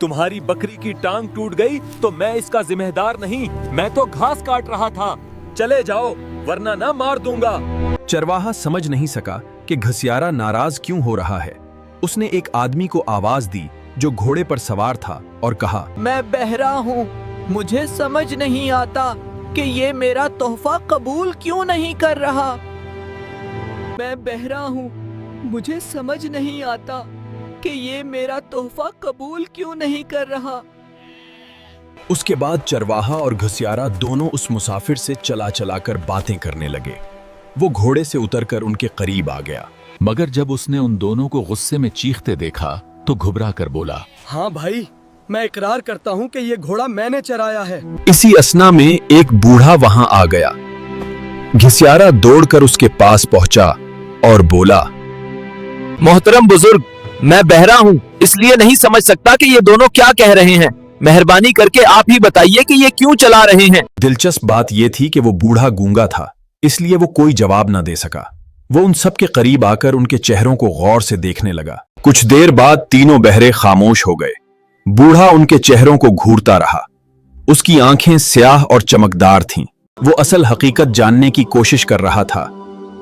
तुम्हारी बकरी की टांग टूट गई तो मैं इसका जिम्मेदार नहीं, मैं तो घास काट रहा था। चले जाओ वरना ना मार दूंगा। चरवाहा समझ नहीं सका कि घसियारा नाराज क्यों हो रहा है। उसने एक आदमी को आवाज दी जो घोड़े पर सवार था और कहा, मैं बहरा हूँ, मुझे समझ नहीं आता कि ये मेरा तोहफा कबूल क्यों नहीं कर रहा। मैं बहरा हूँ, मुझे समझ नहीं आता कि ये मेरा तोहफा कबूल क्यों नहीं कर रहा। उसके बाद चरवाहा और घसियारा दोनों उस मुसाफिर से चला चला कर बातें करने लगे। वो घोड़े से उतरकर उनके करीब आ गया, मगर जब उसने उन दोनों को गुस्से में चीखते देखा तो घबरा कर बोला, हाँ भाई, मैं इकरार करता हूँ कि ये घोड़ा मैंने चराया है। इसी असना में एक बूढ़ा वहां आ गया। घसियारा दौड़कर उसके पास पहुंचा और बोला, मोहतरम बुजुर्ग, मैं बहरा हूँ, इसलिए नहीं समझ सकता कि ये दोनों क्या कह रहे हैं। मेहरबानी करके आप ही बताइए कि ये क्यों चला रहे हैं। दिलचस्प बात यह थी कि वो बूढ़ा गूंगा था, इसलिए वो कोई जवाब न दे सका। वो उन सब के करीब आकर उनके चेहरों को गौर से देखने लगा। कुछ देर बाद तीनों बहरे खामोश हो गए। बूढ़ा उनके चेहरों को घूरता रहा। उसकी आंखें स्याह और चमकदार थीं। वो असल हकीकत जानने की कोशिश कर रहा था,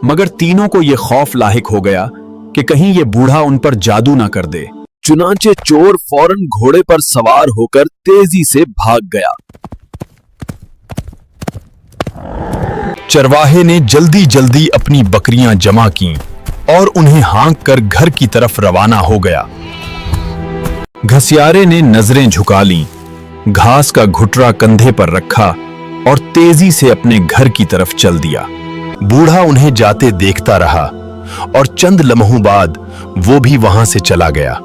मगर तीनों को ये खौफ लाहिक हो गया कि कहीं ये बूढ़ा उन पर जादू ना कर दे। चुनांचे चोर फौरन घोड़े पर सवार होकर तेजी से भाग गया। चरवाहे ने जल्दी जल्दी अपनी बकरियां जमा कीं और उन्हें हाँक कर घर की तरफ रवाना हो गया। घसियारे ने नजरें झुका लीं, घास का घुटरा कंधे पर रखा और तेजी से अपने घर की तरफ चल दिया। बूढ़ा उन्हें जाते देखता रहा और चंद लम्हों बाद वो भी वहां से चला गया।